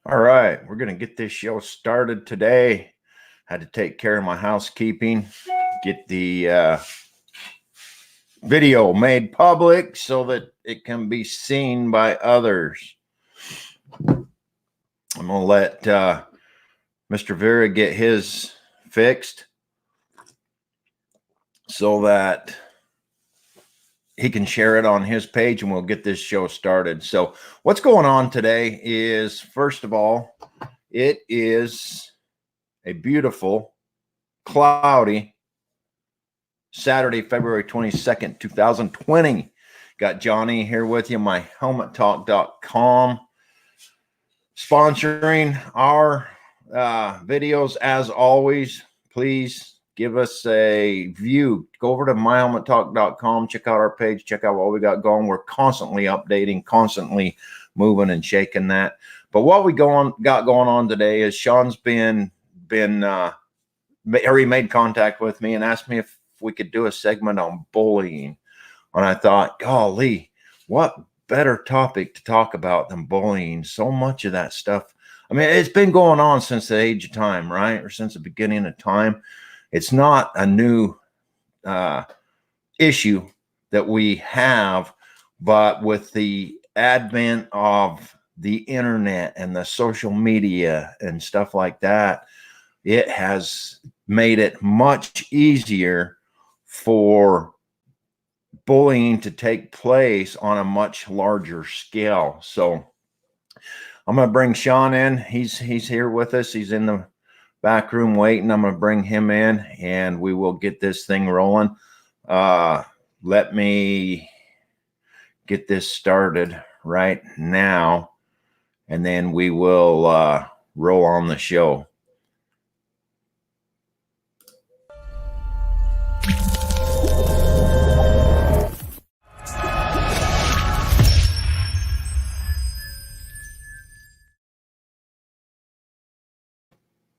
All right, we're going to get this show started today. Had to take care of my housekeeping, get the video made public so that it can be seen by others. I'm going to let Mr. Vera get his fixed so that he can share it on his page and we'll get this show started. So, what's going on today is, first of all, it is a beautiful, cloudy Saturday, February 22nd, 2020. Got Johnny here with you, myhelmettalk.com, sponsoring our videos as always. Please give us a view. Go over to myhelmettalk.com, check out our page, check out what we got going. We're constantly updating, constantly moving and shaking that. But what we got going on today is Sean's he made contact with me and asked me if we could do a segment on bullying. And I thought, golly, what better topic to talk about than bullying? So much of that stuff. I mean, it's been going on since the age of time, right? Or since the beginning of time. It's not a new issue that we have, but with the advent of the internet and the social media and stuff like that, it has made it much easier for bullying to take place on a much larger scale. So I'm going to bring Sean in. He's here with us. He's in the back room waiting. I'm going to bring him in and we will get this thing rolling. Let me get this started right now, and then we will roll on the show.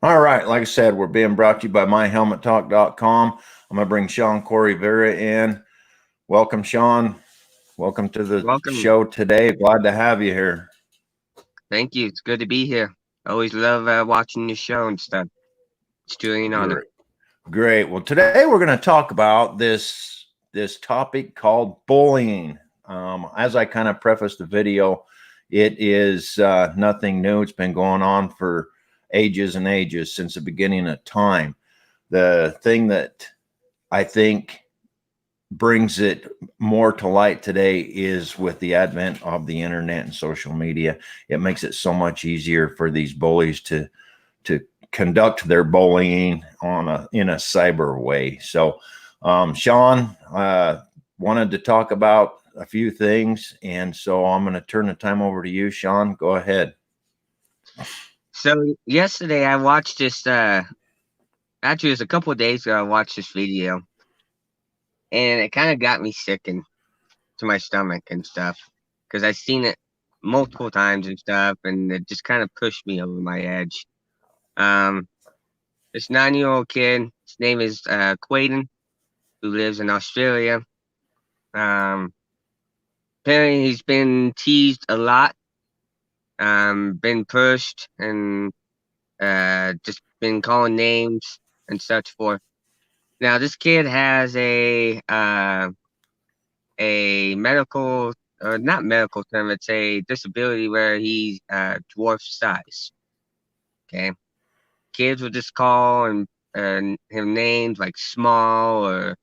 All right, like I said, we're being brought to you by myhelmettalk.com. I'm going to bring Sean Cory Vera in. Welcome, Sean. Welcome to the show today. Glad to have you here. Thank you. It's good to be here. I always love watching your show and stuff. It's truly an honor. Great. Well, today we're going to talk about this topic called bullying. As I kind of prefaced the video, it is nothing new. It's been going on for ages and ages, since the beginning of time. The thing that I think brings it more to light today is with the advent of the internet and social media. It makes it so much easier for these bullies to conduct their bullying in a cyber way. So Sean wanted to talk about a few things, and so I'm going to turn the time over to you. Sean, go ahead. So yesterday I watched this, actually it was a couple of days ago I watched this video, and it kind of got me sick to my stomach and stuff, because I've seen it multiple times and stuff, and it just kind of pushed me over my edge. This 9-year-old kid, his name is Quaden, who lives in Australia. Apparently he's been teased a lot, been pushed, and just been calling names and such forth. Now this kid has a medical, or not medical term, it's a disability where he's dwarf size. Okay, kids will just call him names like small or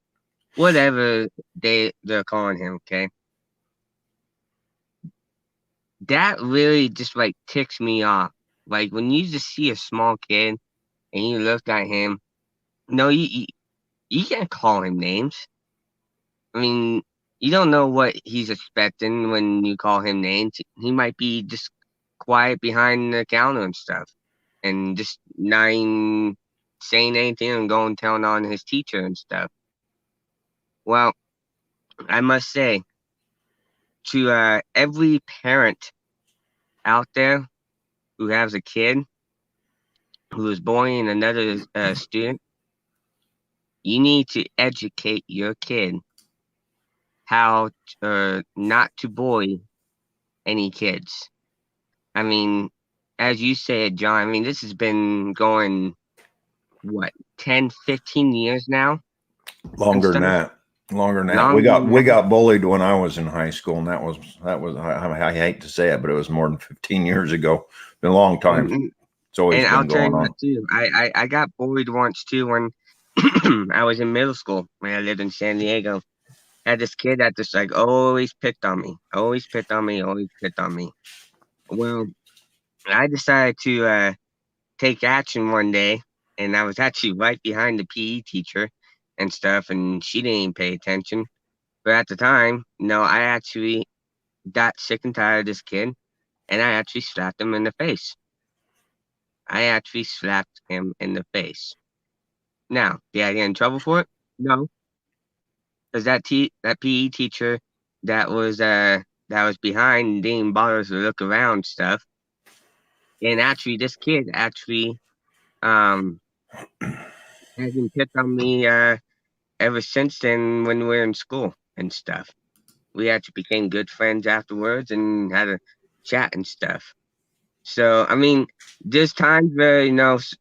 whatever they're calling him. Okay, that really just like ticks me off. Like when you just see a small kid and you look at him, no, you can't call him names. I mean, you don't know what he's expecting when you call him names. He might be just quiet behind the counter and stuff, and just not even saying anything and going telling on his teacher and stuff. Well, I must say to every parent out there who has a kid who is bullying another student, you need to educate your kid how not to bully any kids. I mean, as you said, John, I mean, this has been going, what, 10, 15 years now and Longer than stuff? that. Longer than that. Longer than We that. got bullied when I was in high school, and that was I hate to say it, but it was more than 15 years ago. Been a long time. And, It's always and I'll been tell going you on. what, too. I got bullied once, too, when I was in middle school, when I lived in San Diego. I had this kid that just, like, always picked on me. Always picked on me, always picked on me. Well, I decided to take action one day, and I was actually right behind the PE teacher and stuff, and she didn't even pay attention. But at the time, no, I actually got sick and tired of this kid, and I actually slapped him in the face. I actually slapped him in the face. Now, did I get in trouble for it? No, because that PE teacher that was behind and didn't bother to look around and stuff. And actually, this kid actually um hasn't picked on me ever since then when we were in school and stuff. We actually became good friends afterwards and had a chat and stuff. So, I mean, there's times where,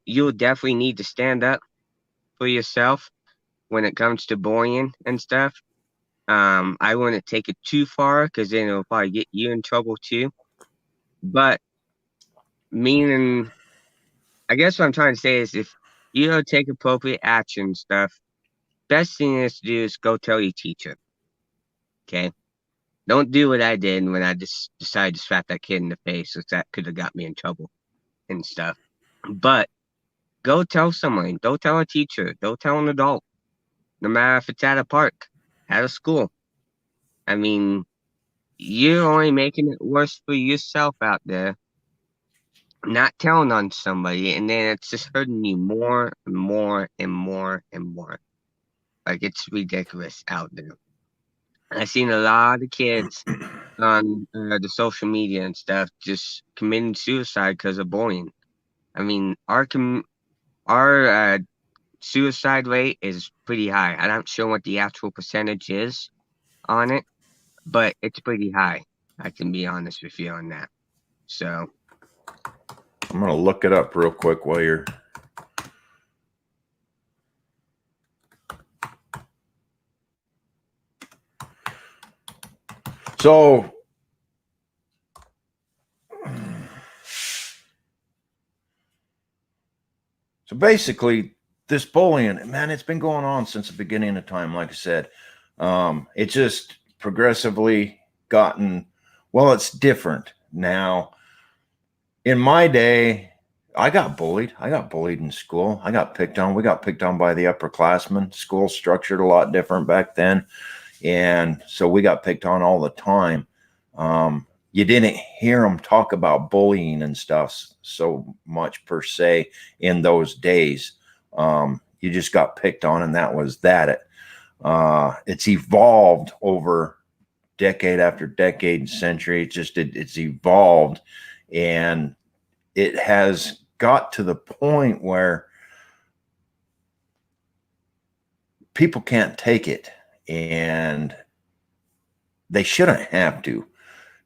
you'll definitely need to stand up for yourself when it comes to bullying and stuff. I wouldn't take it too far because then it'll probably get you in trouble too. But meaning, I guess what I'm trying to say is if you don't take appropriate action and stuff, best thing is to do is go tell your teacher. Okay. Don't do what I did when I just decided to slap that kid in the face, which that could have got me in trouble and stuff. But go tell someone. Go tell a teacher. Go tell an adult. No matter if it's at a park, at a school. I mean, you're only making it worse for yourself out there, not telling on somebody, and then it's just hurting you more and more and more and more. Like, it's ridiculous out there. I've seen a lot of kids on the social media and stuff just committing suicide because of bullying. I mean, our suicide rate is pretty high. I'm not sure what the actual percentage is on it, but it's pretty high. I can be honest with you on that. So, I'm going to look it up real quick while you're. So basically, this bullying, man, it's been going on since the beginning of time. Like I said, it just progressively gotten, well, it's different now. In my day, I got bullied. I got bullied in school. I got picked on. We got picked on by the upperclassmen. School structured a lot different back then. And so we got picked on all the time. You didn't hear them talk about bullying and stuff so much per se in those days. You just got picked on, and that was that. It's evolved over decade after decade and century. It's evolved, and it has got to the point where people can't take it, and they shouldn't have to.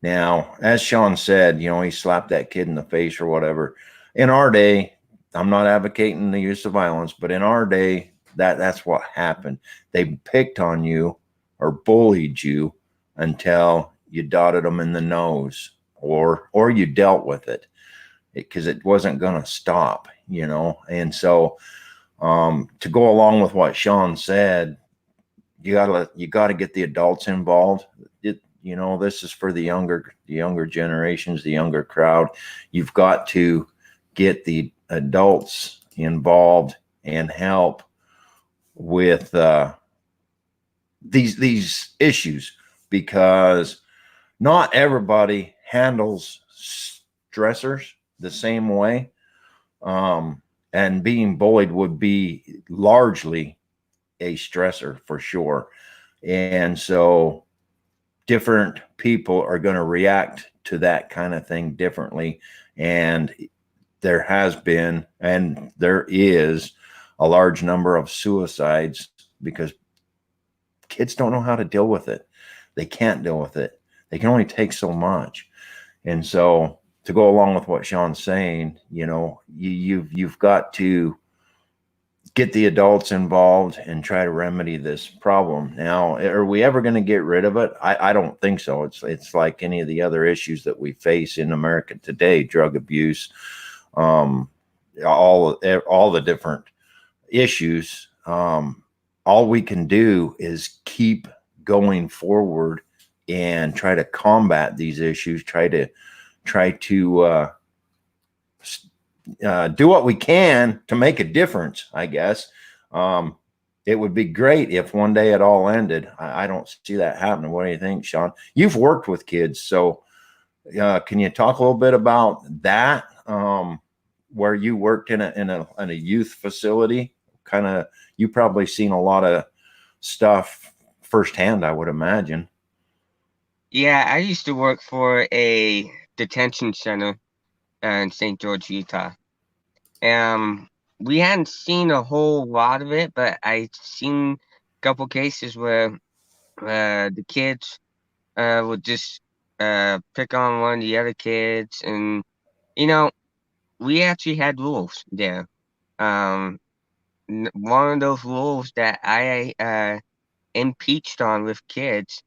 Now, as Sean said, he slapped that kid in the face or whatever. In our day, I'm not advocating the use of violence, but in our day, that's what happened. They picked on you or bullied you until you dotted them in the nose, or you dealt with it, because it wasn't going to stop, And so, to go along with what Sean said, you gotta get the adults involved. This is for the younger generations, the younger crowd. You've got to get the adults involved and help with these issues, because not everybody handles stressors the same way. And being bullied would be largely a stressor for sure. And so different people are going to react to that kind of thing differently. And there has been, and there is, a large number of suicides because kids don't know how to deal with it. They can't deal with it. They can only take so much. And so to go along with what Sean's saying, you've got to get the adults involved and try to remedy this problem. Now, are we ever going to get rid of it? I don't think so. It's like any of the other issues that we face in America today: drug abuse, all the different issues. All we can do is keep going forward and try to combat these issues. Try to do what we can to make a difference, I guess. It would be great if one day it all ended. I don't see that happening. What do you think, Sean? You've worked with kids, so can you talk a little bit about that? Where you worked in a youth facility, kind of, you probably seen a lot of stuff firsthand, I would imagine. Yeah, I used to work for a detention center in St. George, Utah. We hadn't seen a whole lot of it, but I seen a couple cases where the kids would just pick on one of the other kids, and you know, we actually had rules there. Um, One of those rules that I impeached on with kids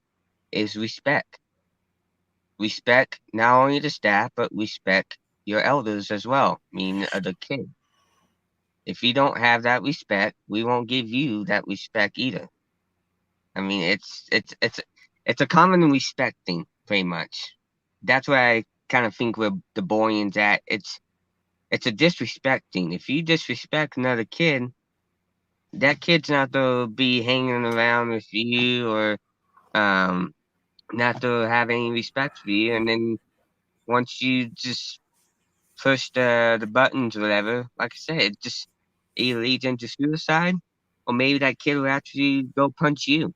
is respect. Respect not only the staff, but respect your elders as well, meaning the kid. If you don't have that respect, we won't give you that respect either. I mean, it's a common respect thing, pretty much. That's where I kind of think where the bullying's at. It's a disrespect thing. If you disrespect another kid, that kid's not to be hanging around with you or um not to have any respect for you. And then once you just push the buttons or whatever, like I said, it just either leads into suicide or maybe that kid will actually go punch you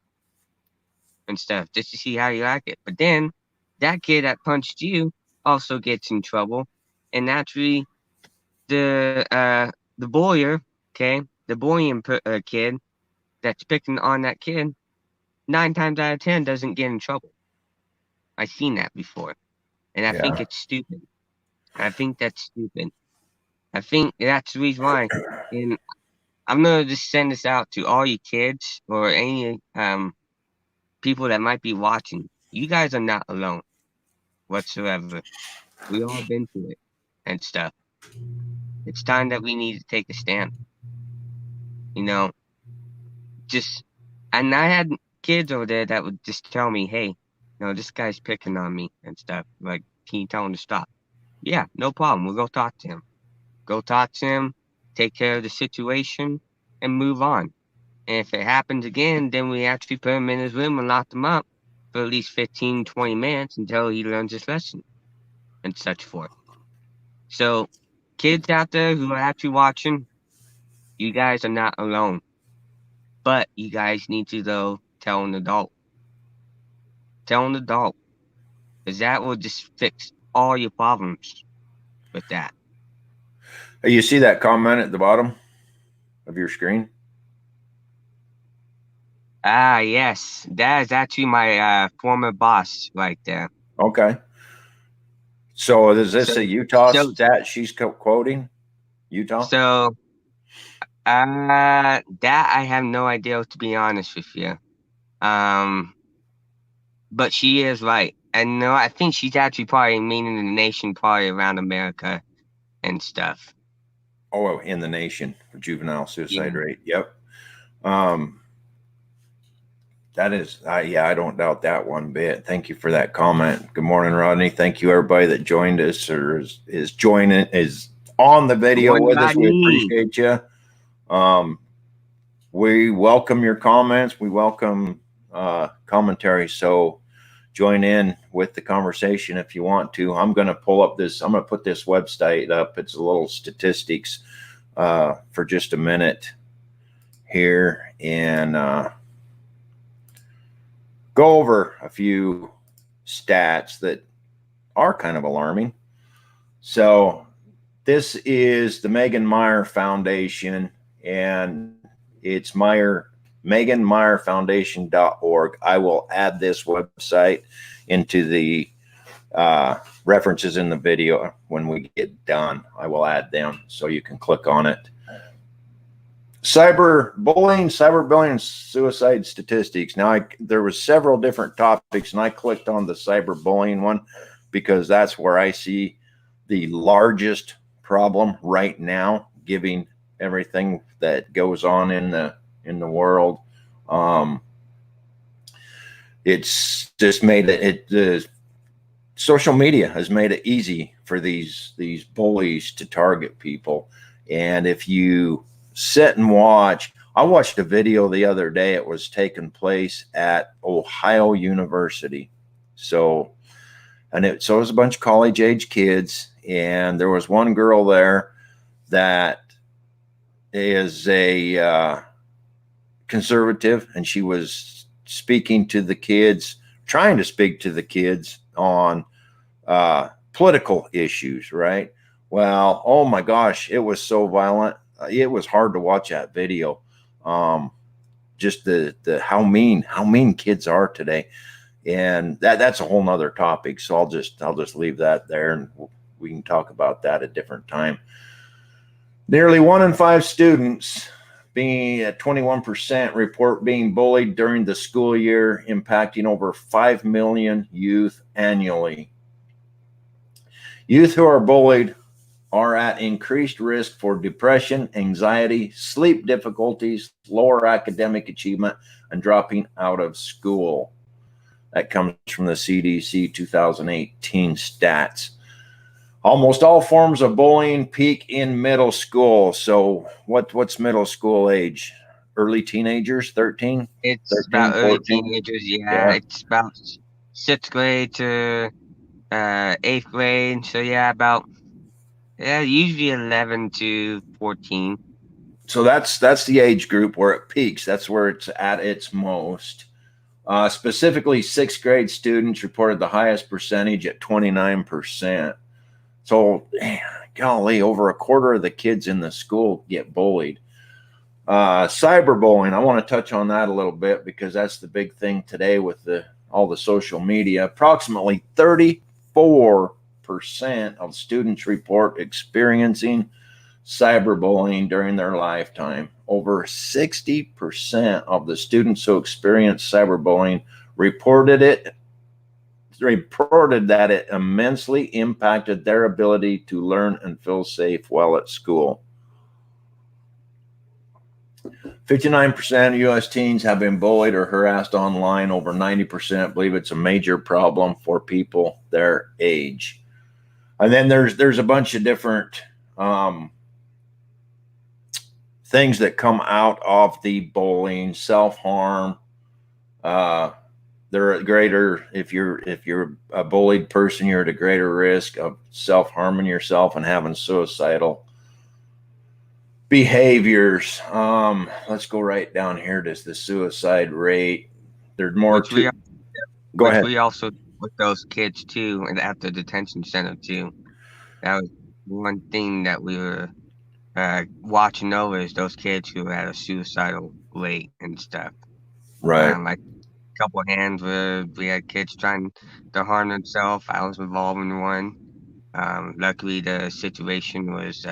and stuff just to see how you like it. But then that kid that punched you also gets in trouble, and naturally the boyer, okay, the bullying kid that's picking on that kid, 9 times out of 10 doesn't get in trouble. I've seen that before, and I think Yeah. it's stupid. I think that's stupid. I think that's the reason why. And I'm gonna just send this out to all you kids or any people that might be watching. You guys are not alone whatsoever. We all been through it and stuff. It's time that we need to take a stand. You know, just and I had kids over there that would just tell me, "Hey, this guy's picking on me and stuff. Like, can you tell him to stop?" Yeah, no problem. We'll go talk to him. Go talk to him, take care of the situation, and move on. And if it happens again, then we actually put him in his room and lock him up for at least 15, 20 minutes until he learns his lesson and such forth. So, kids out there who are actually watching, you guys are not alone. But you guys need to, though, tell an adult. Tell an adult. Because that will just fix all your problems with that. Hey, you see that comment at the bottom of your screen? Ah, yes. That is actually my former boss right there. Okay. So is this So, a Utah so, stat she's quoting? Utah? so, that I have no idea, to be honest with you. Um, but she is right. And no, I think she's actually probably meaning the nation, probably around America and stuff. Oh, in the nation for juvenile suicide Yeah. rate. Yep. Um, that is, yeah, I don't doubt that one bit. Thank you for that comment. Good morning, Rodney. Thank you, everybody that joined us or is joining, is on the Good video morning, with us. We Rodney. appreciate you. We welcome your comments. We welcome commentary. So join in with the conversation if you want to. I'm going to pull up this. I'm going to put this website up. It's a little statistics for just a minute here and go over a few stats that are kind of alarming. So this is the Megan Meyer Foundation, and it's meganmeyerfoundation.org. I will add this website into the references in the video. When we get done, I will add them so you can click on it. Cyberbullying, suicide statistics. Now, there was several different topics, and I clicked on the cyberbullying one because that's where I see the largest problem right now, giving everything that goes on in the world. It's just made the social media has made it easy for these bullies to target people. And if you sit and watch, I watched a video the other day. It was taking place at Ohio University. So it was a bunch of college age kids, and there was one girl there that is a conservative, and she was speaking to the kids, trying to speak to the kids on political issues, right? Well, oh my gosh, it was so violent. It was hard to watch that video. Just the how mean kids are today, and that's a whole nother topic. So I'll just leave that there, and we can talk about that at a different time. Nearly 1 in 5 students, being at 21%, report being bullied during the school year, impacting over 5 million youth annually. Youth who are bullied are at increased risk for depression, anxiety, sleep difficulties, lower academic achievement, and dropping out of school. That comes from the CDC 2018 stats. Almost all forms of bullying peak in middle school. So what's middle school age? Early teenagers, 13? It's 13, about early 14? teenagers. Yeah. It's about 6th grade to 8th grade. So usually 11 to 14. So that's the age group where it peaks. That's where it's at its most. Specifically, 6th grade students reported the highest percentage at 29%. So, golly, over a quarter of the kids in the school get bullied. Cyberbullying, I want to touch on that a little bit because that's the big thing today with all the social media. Approximately 34% of students report experiencing cyberbullying during their lifetime. Over 60% of the students who experienced cyberbullying reported that it immensely impacted their ability to learn and feel safe while at school. 59% of U.S. teens have been bullied or harassed online. Over 90% believe it's a major problem for people their age. And then there's a bunch of different things that come out of the bullying. Self-harm. They're at greater, if you're a bullied person, you're at a greater risk of self-harming yourself and having suicidal behaviors. Let's go right down here to the suicide rate. There's more go ahead. We also with those kids too, and at the detention center too. That was one thing that we were watching over is those kids who had a suicidal rate and stuff. Right. Like a couple of hands where we had kids trying to harm themselves. I was involved in one. Luckily, the situation was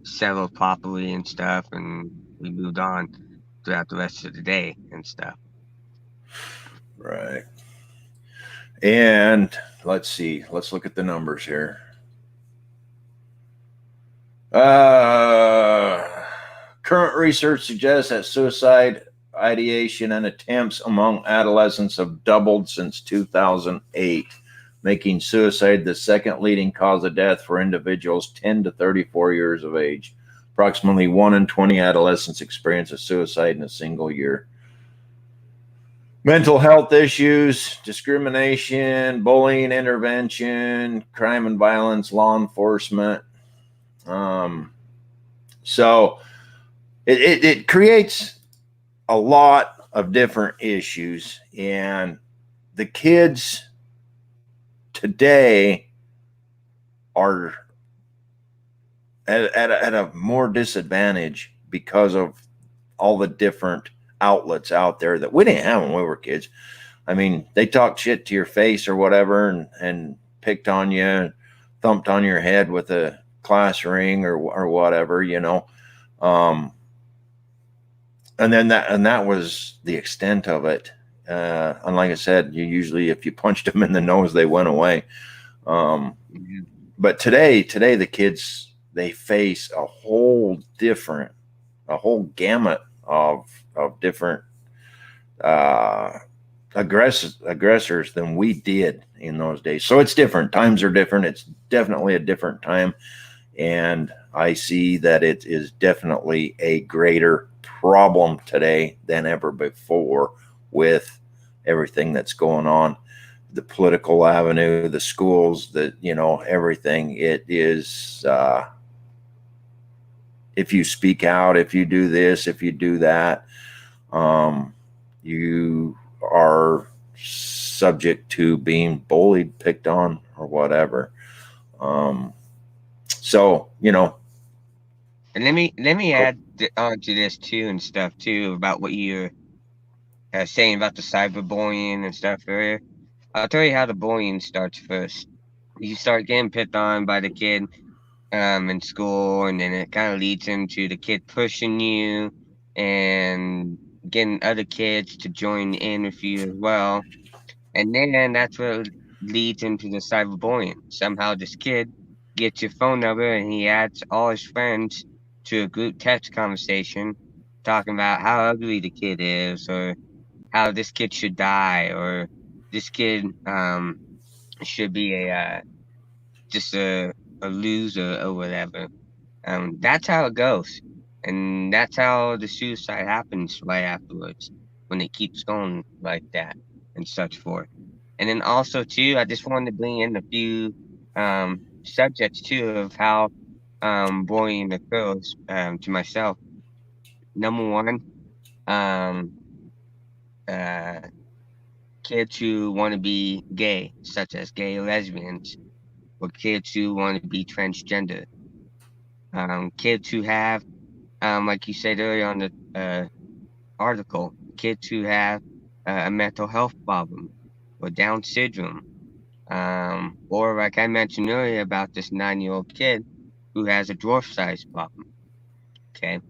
settled properly and stuff, and we moved on throughout the rest of the day and stuff. Right. And let's see. Let's look at the numbers here. Current research suggests that suicide ideation and attempts among adolescents have doubled since 2008, making suicide the second leading cause of death for individuals 10 to 34 years of age. Approximately 1 in 20 adolescents experience a suicide in a single year. Mental health issues, discrimination, bullying intervention, crime and violence, law enforcement. So it creates a lot of different issues, and the kids today are at a more disadvantage because of all the different outlets out there that we didn't have when we were kids. I mean, they talked shit to your face or whatever, and picked on you, thumped on your head with a class ring or whatever, you know. Um, and that was the extent of it. And like I said, you usually, if you punched them in the nose, they went away. Um, Mhm. but today the kids, they face a whole gamut of different uh, aggressors than we did in those days. So it's different. Times are different. It's definitely a different time, and I see that it is definitely a greater problem today than ever before with everything that's going on, the political avenue, the schools, everything. It is, if you speak out, if you do this, if you do that, um, you are subject to being bullied, picked on, or whatever. Um, so, And let me add on to this too and stuff too about what you're saying about the cyberbullying and stuff earlier. I'll tell you how the bullying starts first. You start getting picked on by the kid in school, and then it kind of leads into the kid pushing you and getting other kids to join in with you as well. And then that's what leads into the cyberbullying. Somehow this kid gets your phone number and he adds all his friends to a group text conversation talking about how ugly the kid is, or how this kid should die, or this kid should be just a loser or whatever. That's how it goes, and that's how the suicide happens right afterwards when it keeps going like that and such forth. And then also too, I just wanted to bring in a few subjects too of how bullying occurs to myself. Number one, um, uh, kids who want to be gay, such as gay lesbians, or kids who want to be transgender, kids who have, like you said earlier on the article, kids who have a mental health problem or Down syndrome, or like I mentioned earlier about this 9-year-old kid who has a dwarf size problem. Okay,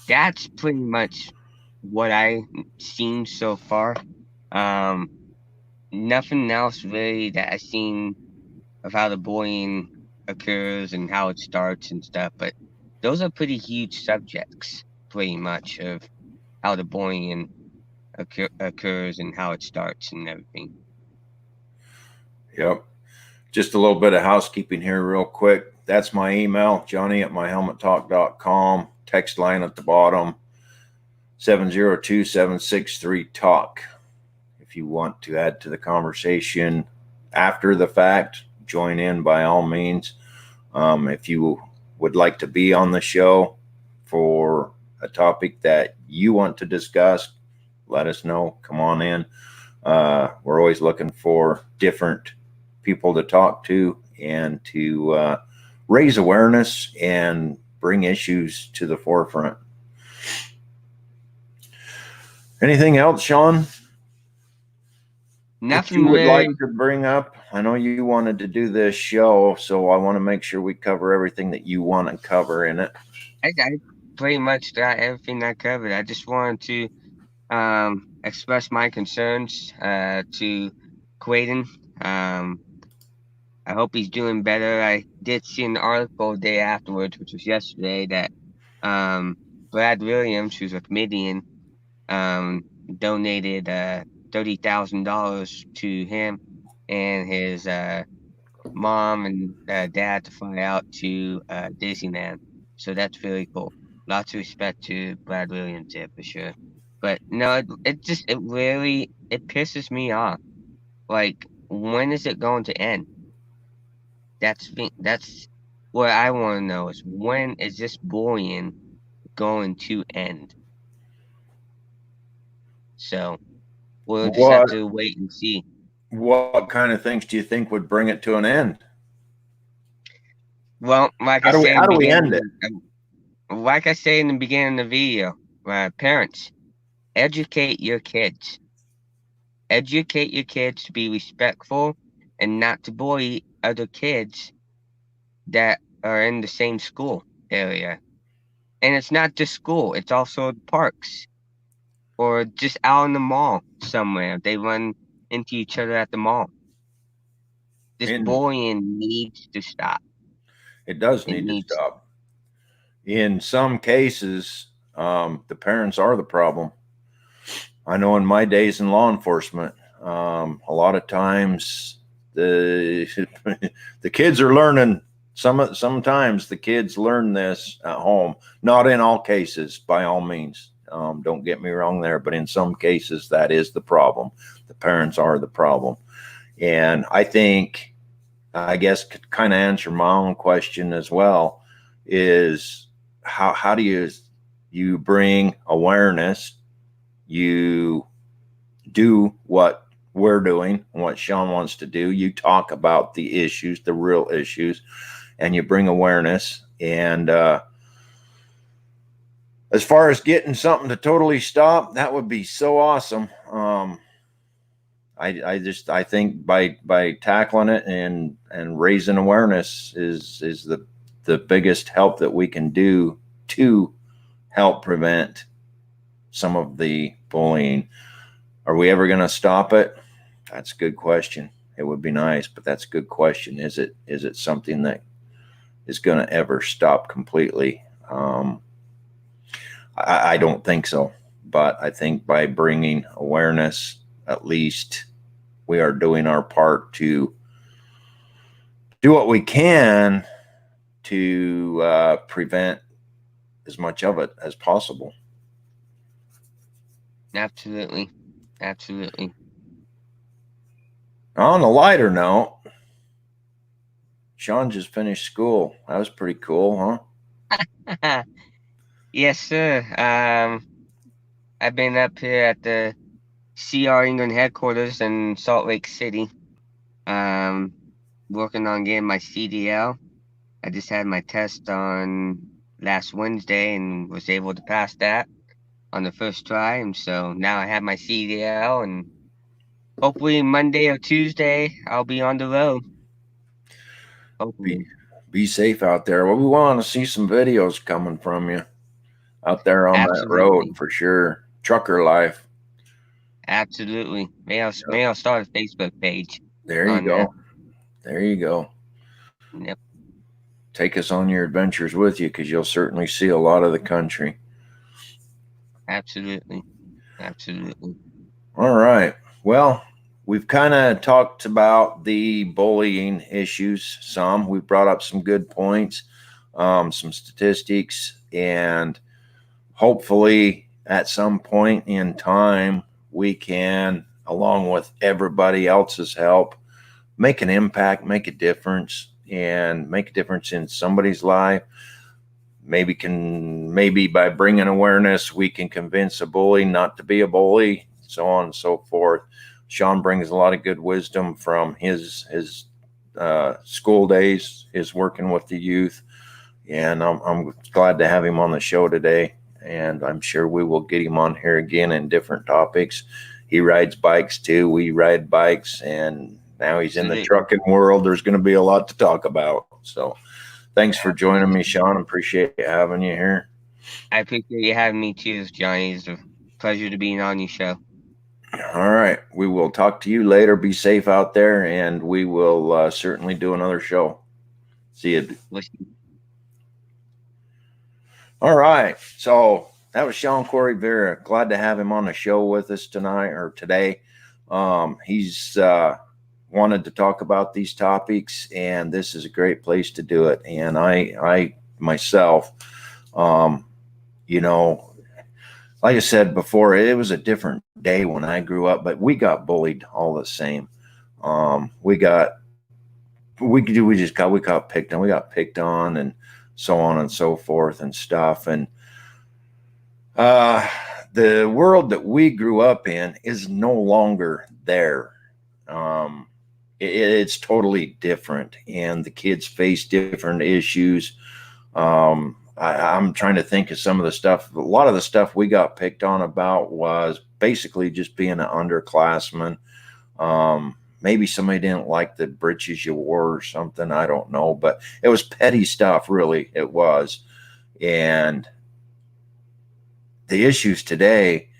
that's pretty much what I seen so far. Um, Nothing else really that I've seen of how the bullying occurs and how it starts and stuff. But those are pretty huge subjects, pretty much, of how the bullying occurs and how it starts and everything. yep. Just a little bit of housekeeping here, real quick. That's my email, Johnny at myhelmettalk.com. Text line at the bottom, 702-763-TALK. If you want to add to the conversation after the fact, join in by all means. If you would like to be on the show for a topic that you want to discuss, let us know. Come on in. We're always looking for different people to talk to and to raise awareness and bring issues to the forefront. Anything else, Sean, that you Nothing would like really. to bring up? I know you wanted to do this show, so I want to make sure we cover everything that you want to cover in it. I pretty much got everything I covered. I just wanted to express my concerns to Quaden. Um, I hope he's doing better. I did see an article the day afterwards, which was yesterday, that Brad Williams, who's a comedian, um, donated $30,000 to him and his mom and dad to fly out to Disneyland. So that's really cool. Lots of respect to Brad Williams there for sure. But no, it really it pisses me off. Like, when is it going to end? That's what I want to know, is when is this bullying going to end? So we'll just have What to wait and see. what kind of things do you think would bring it to an end? Well, like I How do we said in how the do we end it? beginning, like I say in the beginning of the video, parents, educate your kids. Educate your kids to be respectful and not to bully other kids that are in the same school area. And it's not just school, it's also parks or just out in the mall somewhere. They run into each other at the mall. This And bullying needs to stop. it does It need to needs stop. In some cases, the parents are the problem. I know in my days in law enforcement, a lot of times the the kids are learning. Sometimes the kids learn this at home. Not in all cases, by all means. Don't get me wrong there, but in some cases that is the problem. The parents are the problem, and I think, I guess, could kind of answer my own question as well. Is how do you bring awareness? You do what we're doing, what Sean wants to do. You talk about the issues, the real issues, and you bring awareness. And as far as getting something to totally stop, that would be so awesome. I think by tackling it and raising awareness is the biggest help that we can do to help prevent some of the bullying. Are we ever going to stop it? That's a good question. It would be nice, but that's a good question. Is it something that is going to ever stop completely? I don't think so. But I think by bringing awareness, at least we are doing our part to do what we can to prevent as much of it as possible. absolutely, absolutely. On a lighter note, Sean just finished school. That was pretty cool, huh? Yes, sir. I've been up here at the CR England headquarters in Salt Lake City. Um, working on getting my CDL. I just had my test on last Wednesday and was able to pass that on the first try. And so now I have my CDL, and hopefully Monday or Tuesday I'll be on the road. Be Hopefully. be safe out there. Well, we want to see some videos coming from you out there on that road Absolutely. for sure. Trucker life. Absolutely. Yep. May I'll start a Facebook page There you on that. go. There you go. Yep. Take us on your adventures with you, because you'll certainly see a lot of the country. Absolutely. Absolutely. All right. Well, we've kind of talked about the bullying issues some. We brought up some good points, some statistics, and hopefully at some point in time, we can, along with everybody else's help, make an impact, make a difference, and make a difference in somebody's life. Maybe by bringing awareness, we can convince a bully not to be a bully, so on and so forth. Sean brings a lot of good wisdom from his school days, his working with the youth, and I'm glad to have him on the show today. And I'm sure we will get him on here again in different topics. He rides bikes too. We ride bikes, and now he's in the Absolutely. trucking world. There's going to be a lot to talk about. So thanks for joining me, Absolutely. Sean. Appreciate having you here. I appreciate you having me too, Johnny. It's a pleasure to be on your show. All right. We will talk to you later. Be safe out there, and we will certainly do another show. See you. Listen. All right. So that was Sean Cory Vera. Glad to have him on the show with us tonight or today. He's wanted to talk about these topics, and this is a great place to do it. And I myself, um, you know, like I said before, it was a different day when I grew up, but we got bullied all the same. We got picked on. We got picked on, and so on and so forth and stuff. And uh, the world that we grew up in is no longer there. Um, it's totally different, and the kids face different issues. I'm trying to think of some of the stuff. A lot of the stuff we got picked on about was basically just being an underclassman. Maybe somebody didn't like the breeches you wore or something. I don't know, but it was petty stuff, really. It was. And the issues today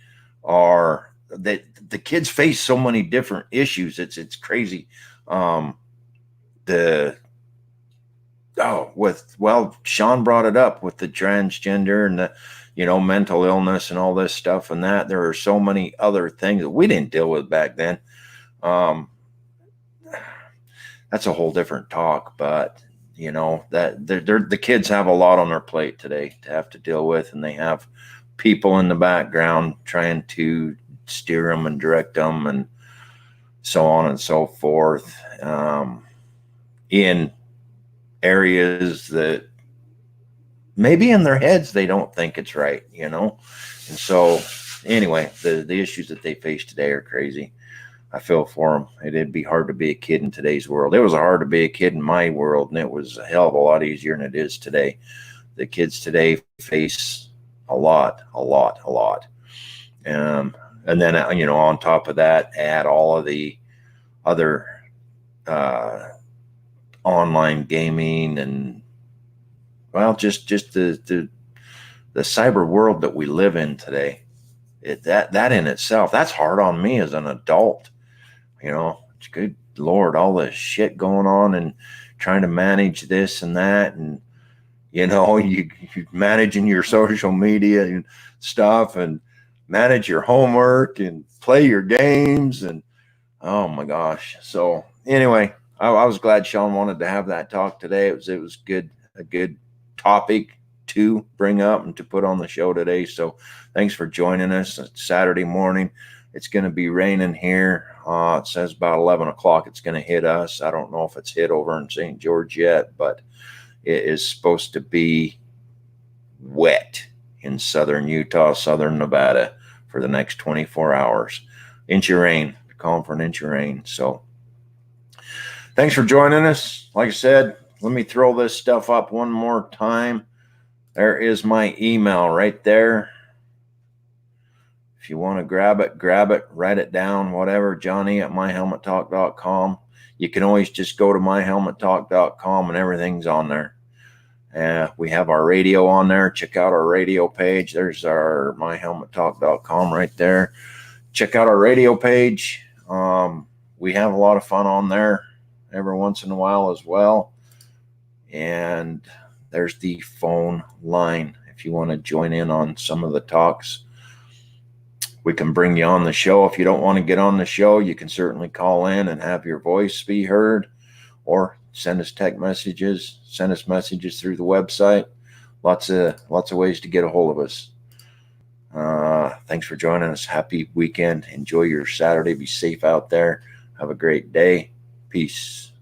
are that the kids face so many different issues. It's crazy. The Sean brought it up with the transgender and the mental illness and all this stuff, and that there are so many other things that we didn't deal with back then. That's a whole different talk, but that the kids have a lot on their plate today to have to deal with, and they have people in the background trying to steer them and direct them and so on and so forth, in areas that maybe in their heads they don't think it's right, and so anyway, the issues that they face today are crazy. I feel for them. It'd be hard to be a kid in today's world. It was hard to be a kid in my world, and it was a hell of a lot easier than it is today. The kids today face a lot. And then, on top of that, add all of the other online gaming and, just the cyber world that we live in today. That in itself, that's hard on me as an adult. Good Lord, all this shit going on and trying to manage this and that, and you managing your social media and stuff, and manage your homework and play your games, and oh my gosh. So anyway, I was glad Sean wanted to have that talk today. It was a good topic to bring up and to put on the show today. So thanks for joining us. It's Saturday morning. It's going to be raining here. It says about 11 o'clock it's going to hit us. I don't know if it's hit over in St. George yet, but it is supposed to be wet in southern Utah, southern Nevada for the next 24 hours. Inch of rain. They're calling for an inch of rain. So thanks for joining us. Like I said, let me throw this stuff up one more time. There is my email right there. If you want to grab it, write it down, whatever, Johnny@myhelmettalk.com. You can always just go to myhelmettalk.com and everything's on there. We have our radio on there. Check out our radio page. There's our myhelmettalk.com right there. Check out our radio page. We have a lot of fun on there every once in a while as well. And there's the phone line. If you want to join in on some of the talks, we can bring you on the show. If you don't want to get on the show, you can certainly call in and have your voice be heard, or send us text messages, send us messages through the website. Lots of ways to get a hold of us. Thanks for joining us. Happy weekend. Enjoy your Saturday. Be safe out there. Have a great day. Peace.